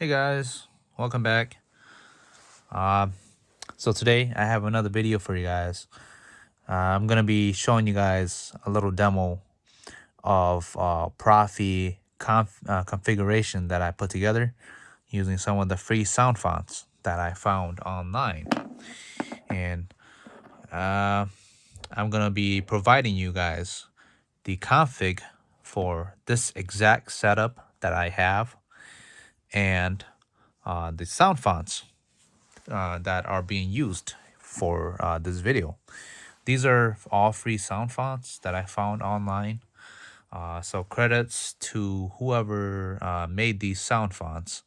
Hey guys, welcome back. Uh, so today I have another video for you guys. I'm gonna be showing you guys a little demo of Proffie configuration that I put together using some of the free sound fonts that I found online, and I'm gonna be providing you guys the config for this exact setup that I have and the sound fonts that are being used for this video. These are all free sound fonts that I found online. So credits to whoever made these sound fonts.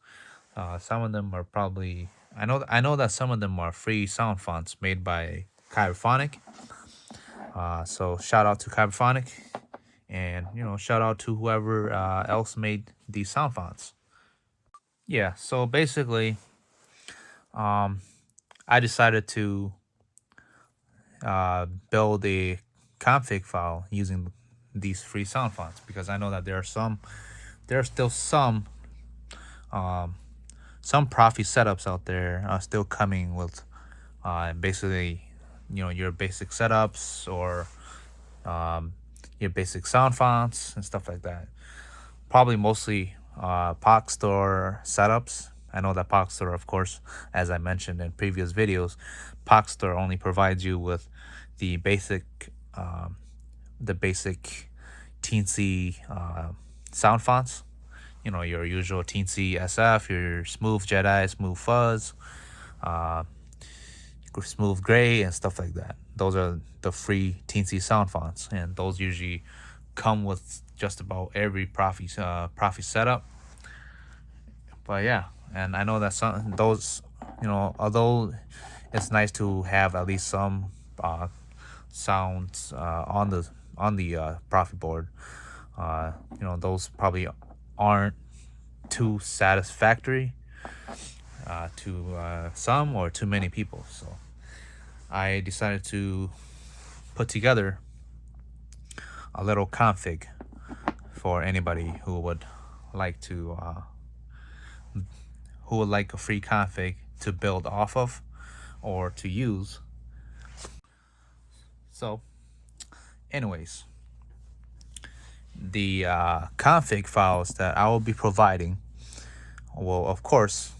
Some of them are probably I know that some of them are free sound fonts made by Kyberphonic. So shout out to Kyberphonic, and shout out to whoever else made these sound fonts. Yeah. So basically, I decided to build a config file using these free sound fonts because I know that there are still some Proffie setups out there still coming with basically your basic setups or your basic sound fonts and stuff like that. Probably mostly POC Store setups. I know that POC Store, of course, as I mentioned in previous videos, POC Store only provides you with the basic teensy sound fonts. Your usual teensy SF, your smooth Jedi, smooth fuzz, smooth gray, and stuff like that. Those are the free teensy sound fonts, and those usually come with just about every Proffie setup. But yeah, and I know that some those, although it's nice to have at least some sounds on the Proffie board, those probably aren't too satisfactory to some or too many people. So I decided to put together a little config for anybody who would like a free config to build off of or to use. So anyways, the config files that I will be providing will, of course,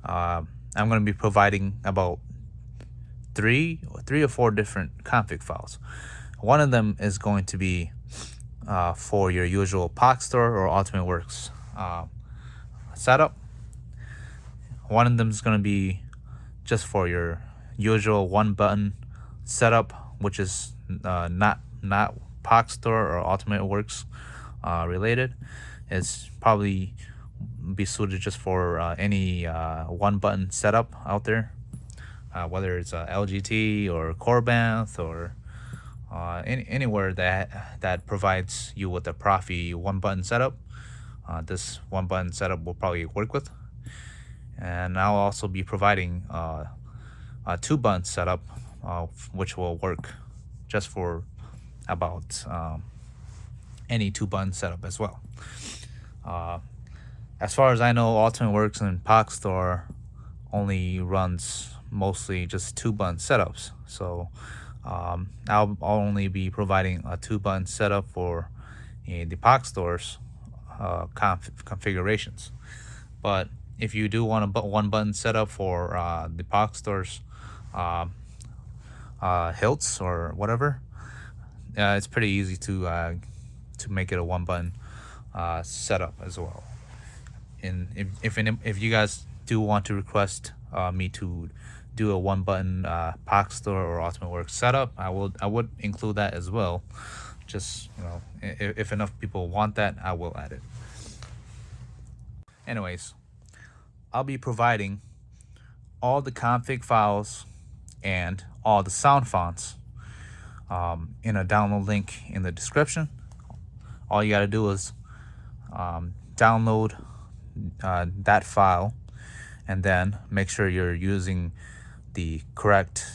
I'm going to be providing about three or four different config files. One of them is going to be for your usual POC Store or Ultimate Works setup. One of them is going to be just for your usual one button setup, which is not POC Store or Ultimate Works related. It's probably be suited just for any one button setup out there, whether it's LGT or Corbanth or anywhere that provides you with a Proffie one button setup. This one button setup will probably work with. And I'll also be providing a two button setup, which will work just for about any two button setup as well. As far as I know, Ultimate Works and POC Store only runs mostly just two button setups. So I'll only be providing a two button setup for the POC Store's configurations. But if you do want a one button setup for the POC Store's hilts or whatever, it's pretty easy to make it a one button setup as well. And if you guys do want to request me to do a one button POC Store or Ultimate Works setup, I would include that as well. Just if enough people want that, I will add it. Anyways, I'll be providing all the config files and all the sound fonts in a download link in the description. All you got to do is download that file, and then make sure you're using the correct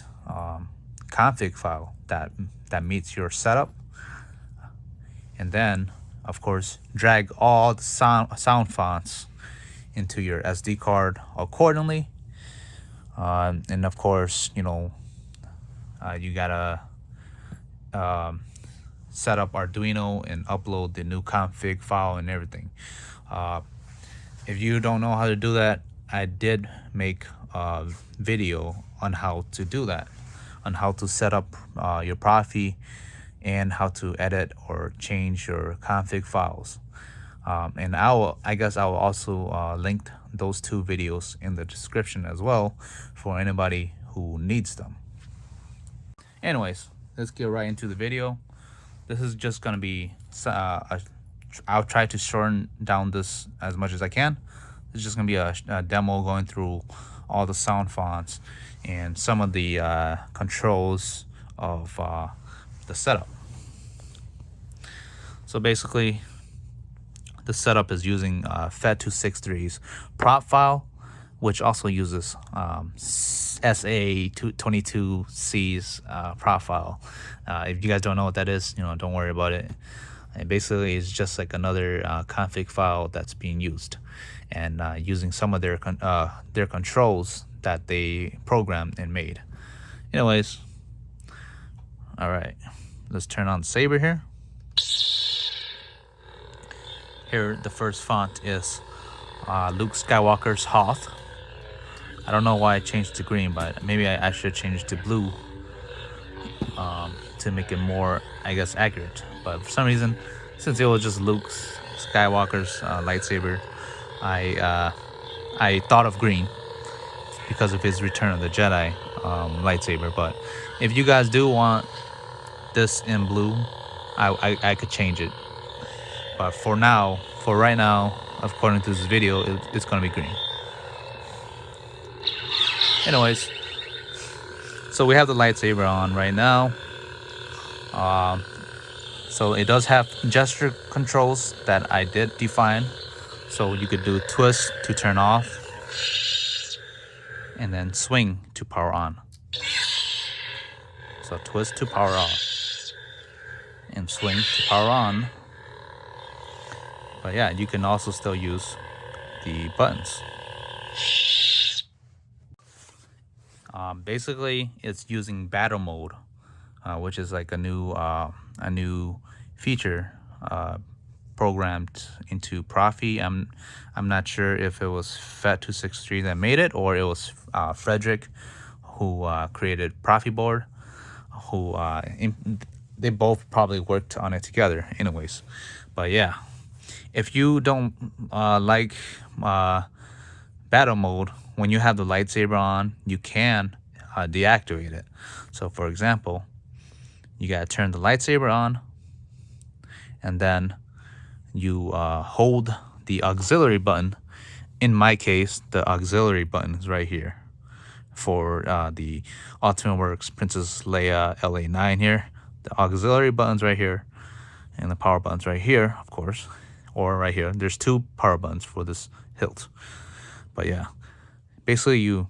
config file that meets your setup, and then of course drag all the sound fonts into your SD card accordingly. And of course, you gotta set up Arduino and upload the new config file and everything. If you don't know how to do that, I did make a video on how to do that, on how to set up your Proffie and how to edit or change your config files. And I guess I will also link those two videos in the description as well for anybody who needs them. Anyways, let's get right into the video. This is just gonna be I'll try to shorten down this as much as I can. It's just gonna be a demo going through all the sound fonts and some of the controls of the setup. So basically, the setup is using V2.2's prop file, which also uses SA22C's prop file. If you guys don't know what that is, don't worry about it. It basically is just like another config file that's being used, and using some of their controls that they programmed and made. Anyways, all right, let's turn on Saber here. Here, the first font is Luke Skywalker's Hoth. I don't know why I changed to green, but maybe I should change to blue to make it more, I guess, accurate. But for some reason, since it was just Luke Skywalker's lightsaber, I thought of green because of his Return of the Jedi lightsaber. But if you guys do want this in blue, I could change it. But for right now, according to this video, it's gonna be green. Anyways, so we have the lightsaber on right now. So it does have gesture controls that I did define. So you could do twist to turn off, and then swing to power on. So twist to power off, and swing to power on. But yeah, you can also still use the buttons. Basically, it's using battle mode, which is like a new feature programmed into Proffie. I'm not sure if it was V2.2 that made it, or it was Frederick who created Proffie board. They both probably worked on it together. Anyways, but yeah. If you don't like battle mode, when you have the lightsaber on, you can deactivate it. So for example, you gotta turn the lightsaber on, and then you hold the auxiliary button. In my case, the auxiliary button is right here for the Ultimate Works Princess Leia LA9 here. The auxiliary button's right here, and the power button's right here, of course. Or right here. There's two power buttons for this hilt. But yeah, basically you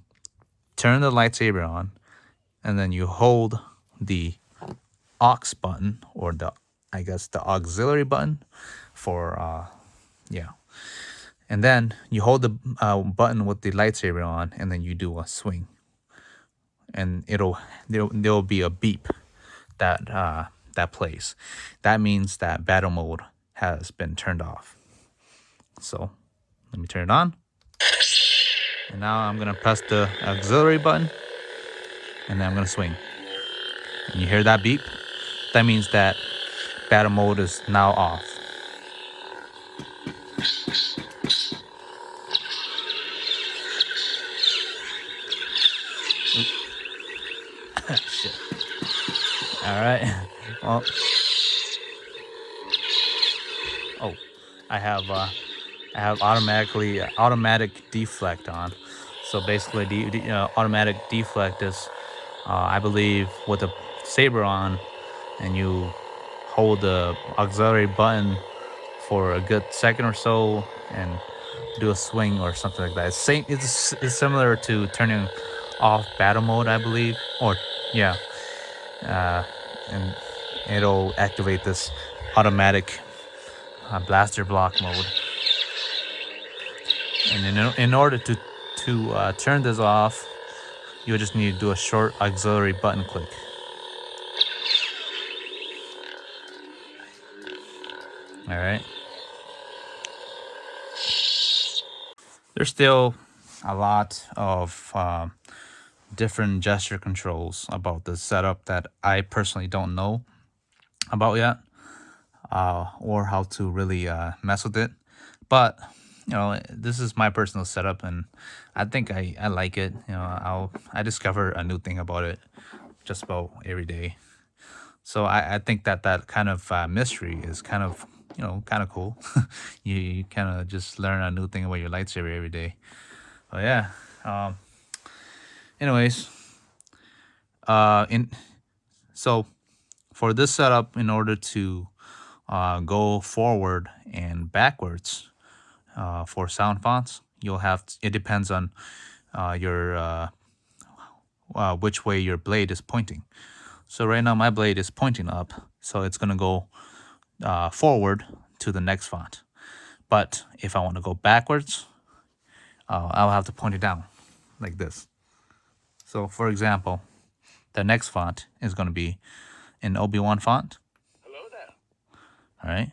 turn the lightsaber on, and then you hold the aux button, or the auxiliary button for and then you hold the button with the lightsaber on, and then you do a swing, and there'll be a beep that plays. That means that battle mode has been turned off. So let me turn it on, and now I'm gonna press the auxiliary button, and then I'm gonna swing, and you hear that beep. That means that battle mode is now off. Shit. All right. Well, I have automatic deflect on. So basically, the automatic deflect is, I believe, with the saber on, and you hold the auxiliary button for a good second or so, and do a swing or something like that. It's similar to turning off battle mode, I believe, or yeah, and it'll activate this automatic blaster block mode. And in order to turn this off, you just need to do a short auxiliary button click. All right. There's still a lot of different gesture controls about this setup that I personally don't know about yet, or how to really mess with it. But you know, this is my personal setup, and I think I like it. You know, I discover a new thing about it just about every day. So I think that kind of mystery is kind of, you know, kind of cool. You kind of just learn a new thing about your lightsaber every day. But yeah. Anyways, so for this setup, in order to go forward and backwards for sound fonts, you'll have it depends on your which way your blade is pointing. So right now my blade is pointing up, so it's gonna go forward to the next font. But if I want to go backwards, I'll have to point it down like this. So for example, the next font is going to be an Obi-Wan font. Hello there. All right.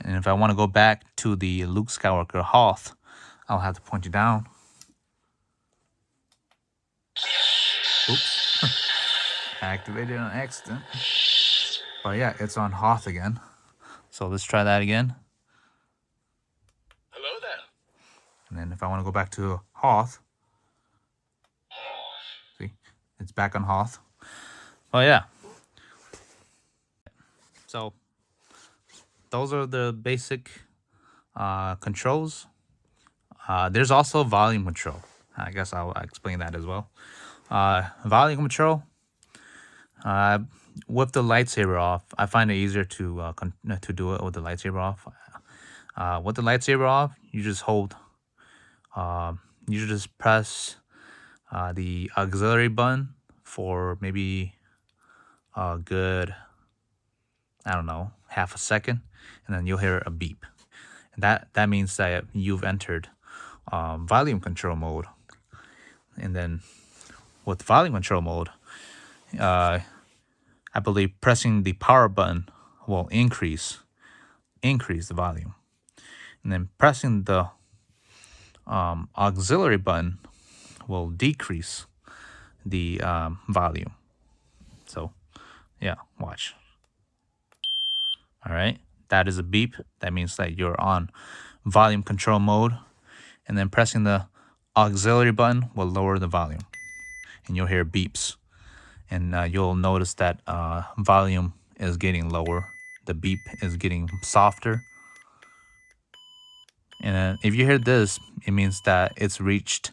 And if I want to go back to the Luke Skywalker Hoth, I'll have to point it down. Oops. Activated on accident. But yeah, it's on Hoth again. So let's try that again. Hello there. And then if I want to go back to Hoth, see, it's back on Hoth. Oh yeah. So those are the basic controls. There's also volume control. I guess I'll explain that as well. Volume control. With the lightsaber off, I find it easier to do it with the lightsaber off. With the lightsaber off, you just hold. You just press the auxiliary button for maybe a good, I don't know, half a second, and then you'll hear a beep. And that means that you've entered volume control mode. And then with volume control mode, I believe pressing the power button will increase the volume, and then pressing the auxiliary button will decrease the volume. So yeah, watch. All right, that is a beep. That means that you're on volume control mode, and then pressing the auxiliary button will lower the volume, and you'll hear beeps. And you'll notice that volume is getting lower. The beep is getting softer. And if you hear this, it means that it's reached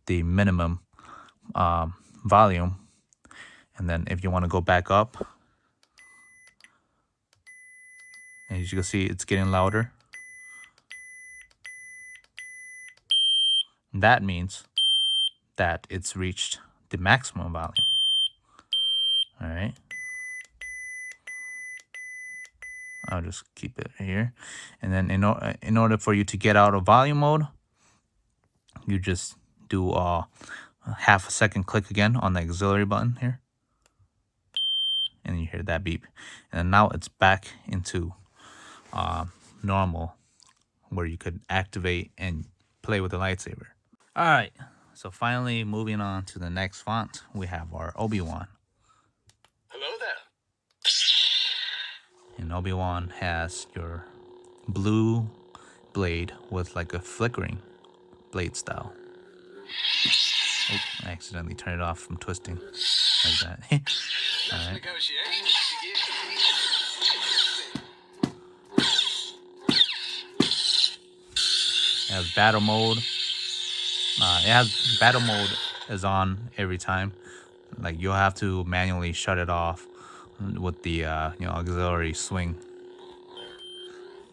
the minimum volume. And then if you want to go back up, and as you can see, it's getting louder. And that means that it's reached the maximum volume. All right. I'll just keep it here. And then in order for you to get out of volume mode, you just do a half a second click again on the auxiliary button here. And you hear that beep. And now it's back into normal, where you could activate and play with the lightsaber. All right. So finally, moving on to the next font, we have our Obi-Wan. Hello there. And Obi-Wan has your blue blade with like a flickering blade style. Oh, I accidentally turned it off from twisting like that. All right. It has battle mode. Battle mode is on every time. Like you'll have to manually shut it off with the auxiliary swing.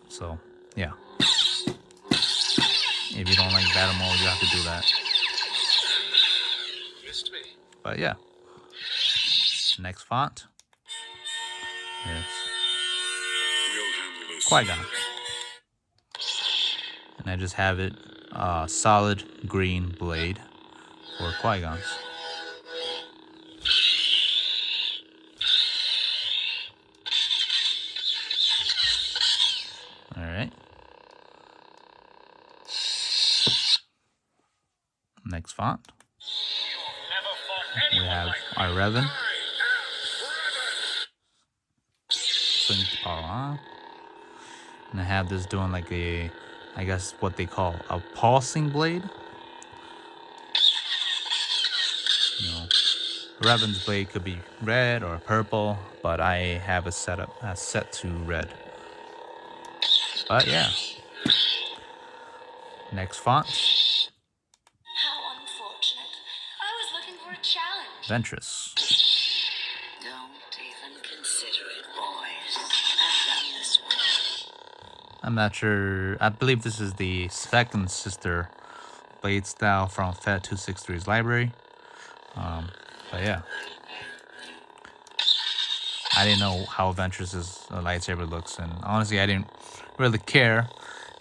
So yeah, if you don't like battle mode, you have to do that. Missed me. But yeah, next font is Qui-Gon, and I just have it solid green blade for Qui-Gon's. All right. Next font. We have our Revan. Swing the power on. And I have this doing like a, I guess what they call a pulsing blade. You know, Revan's blade could be red or purple, but I have it set to red. But yeah. Next font. How unfortunate. I was looking for a challenge. Ventress. Don't even consider it, boys. I've done this one. I'm not sure. I believe this is the second sister blade style from V2.2's library. But yeah. I didn't know how Ventress's lightsaber looks, and honestly, I didn't really care.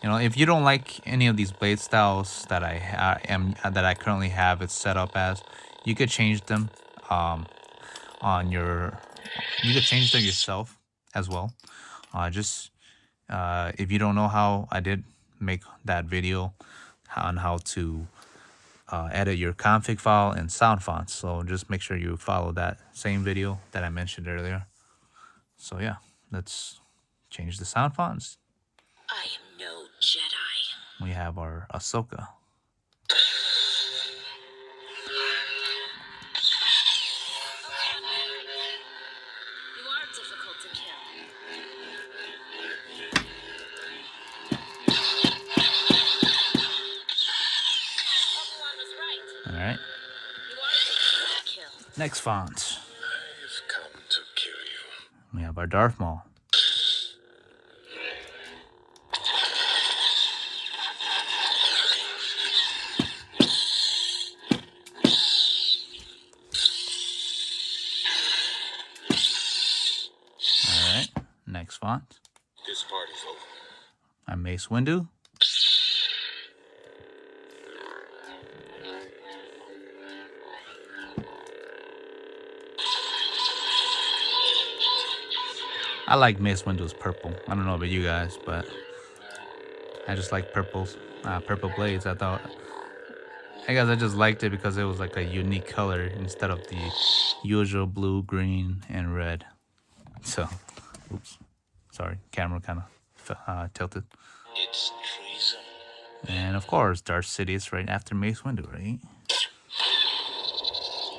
You know, if you don't like any of these blade styles that I currently have it set up as, you could change them. You could change them yourself as well. If you don't know how, I did make that video on how to edit your config file and sound fonts. So just make sure you follow that same video that I mentioned earlier. So yeah, let's change the sound fonts. I am no Jedi. We have our Ahsoka. You are difficult to kill. Obi-Wan was right. All right. You are difficult to kill. Next font. I've come to kill you. We have our Darth Maul. All right. Next font. This party's over. Our Mace Windu. I like Mace Windu's purple. I don't know about you guys, but I just like purple blades. I guess I just liked it because it was like a unique color instead of the usual blue, green, and red. So, oops, sorry, camera kind of tilted. It's treason. And of course, Darth Sidious right after Mace Windu, right?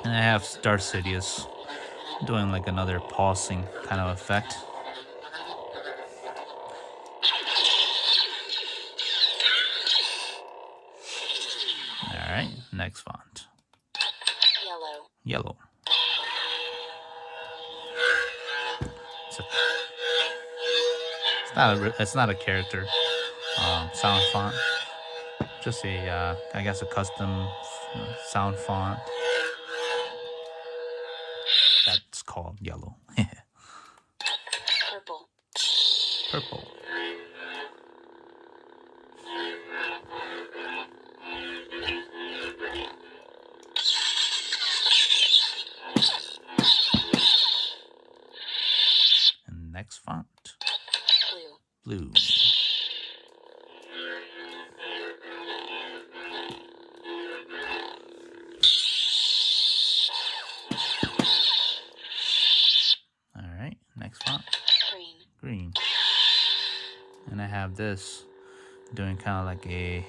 And I have Darth Sidious doing like another pulsing kind of effect. All right, next font. Yellow. Yellow. It's not a character sound font. Just a I guess a custom sound font that's called yellow. Purple. Purple. And next font. Blue. Blue. All right, next font. Green. Green. And I have this doing kind of like a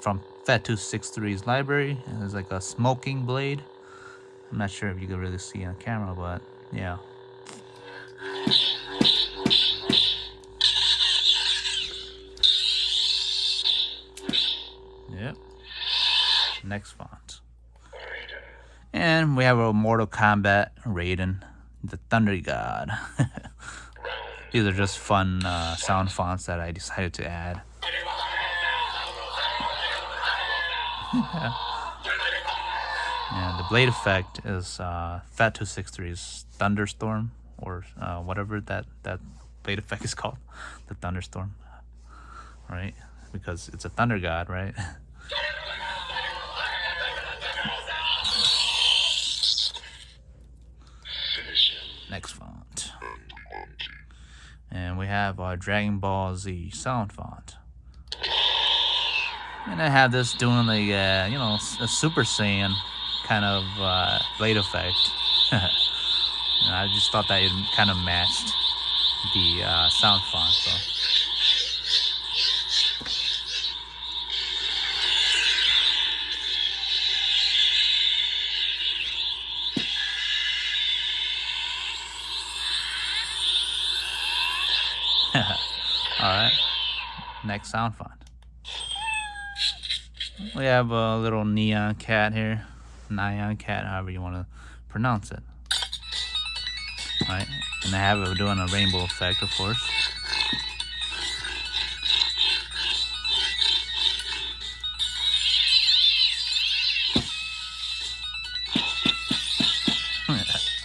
from V2.2's library. And there's like a smoking blade. I'm not sure if you can really see on camera, but yeah. Yep. Next font. And we have a Mortal Kombat Raiden, the Thunder God. These are just fun sound fonts that I decided to add. And the blade effect is V2.2's Thunderstorm, or whatever that blade effect is called, the Thunderstorm, right? Because it's a thunder god, right? Next font. And we have our Dragon Ball Z sound font. And I have this doing the, you know, a Super Saiyan kind of blade effect. And I just thought that it kind of matched the sound font. So. Alright, next sound font. We have a little neon cat here. Neon cat, however you want to pronounce it. Alright, and I have it doing a rainbow effect, of course.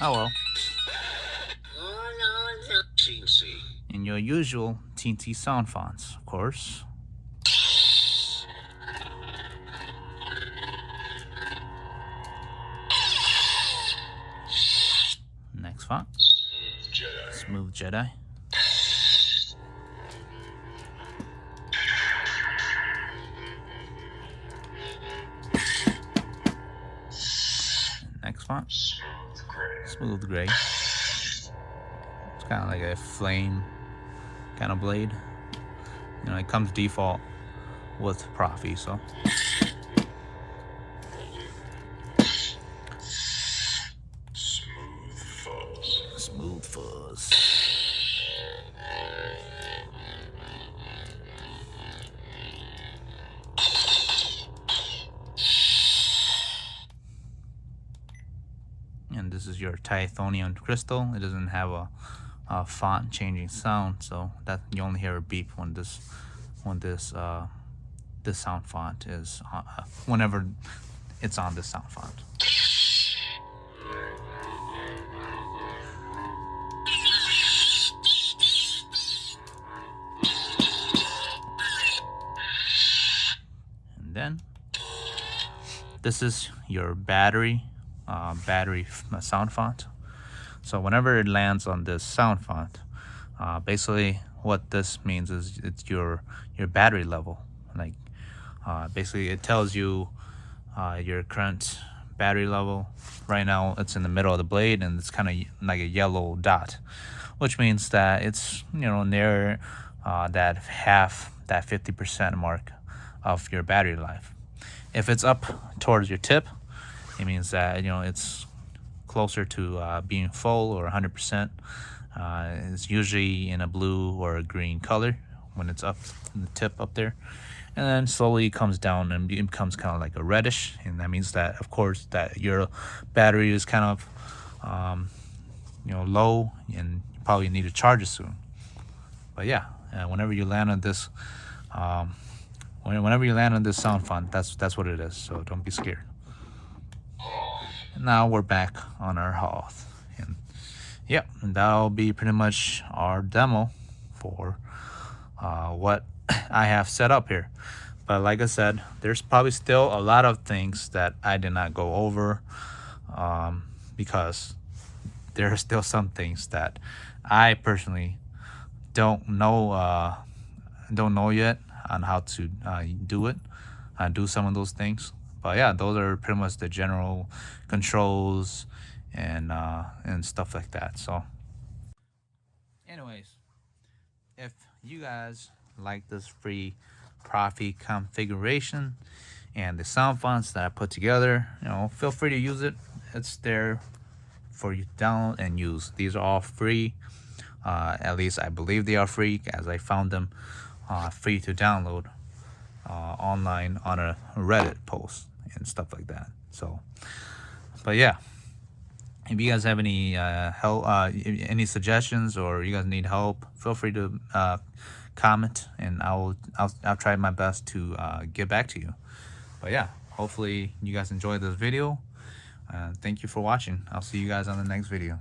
Oh well. And your usual TNT sound fonts, of course. Next font. Smooth Jedi. Next font. Smooth Gray. It's kind of like a flame kind of blade. You know, it comes default with Proffie, so. Smooth Fuzz. And this is your Tithonium crystal. It doesn't have a font changing sound, so that you only hear a beep when this sound font is whenever it's on this sound font. And then this is your battery sound font. So whenever it lands on this sound font, basically what this means is it's your battery level. Like basically it tells you your current battery level. Right now it's in the middle of the blade and it's kind of like a yellow dot, which means that it's, you know, near that 50% mark of your battery life. If it's up towards your tip, it means that, you know, it's closer to being full or 100%. It's usually in a blue or a green color when it's up in the tip up there, and then slowly comes down and it becomes kind of like a reddish, and that means that, of course, that your battery is kind of you know, low and you probably need to charge it soon. But yeah, whenever you land on this whenever you land on this sound font, that's what it is, so don't be scared. Now we're back on our Hoth, and yeah, and that'll be pretty much our demo for what I have set up here. But like I said, there's probably still a lot of things that I did not go over, because there are still some things that I personally don't know yet on how to do some of those things. But yeah, those are pretty much the general controls and stuff like that. So anyways, if you guys like this free Proffie configuration and the sound fonts that I put together, you know, feel free to use it. It's there for you to download and use. These are all free. At least I believe they are free, as I found them free to download online on a Reddit post and stuff like that. So, but yeah, if you guys have any help, any suggestions, or you guys need help, feel free to comment, and I'll try my best to get back to you. But yeah, hopefully you guys enjoyed this video. Thank you for watching. I'll see you guys on the next video.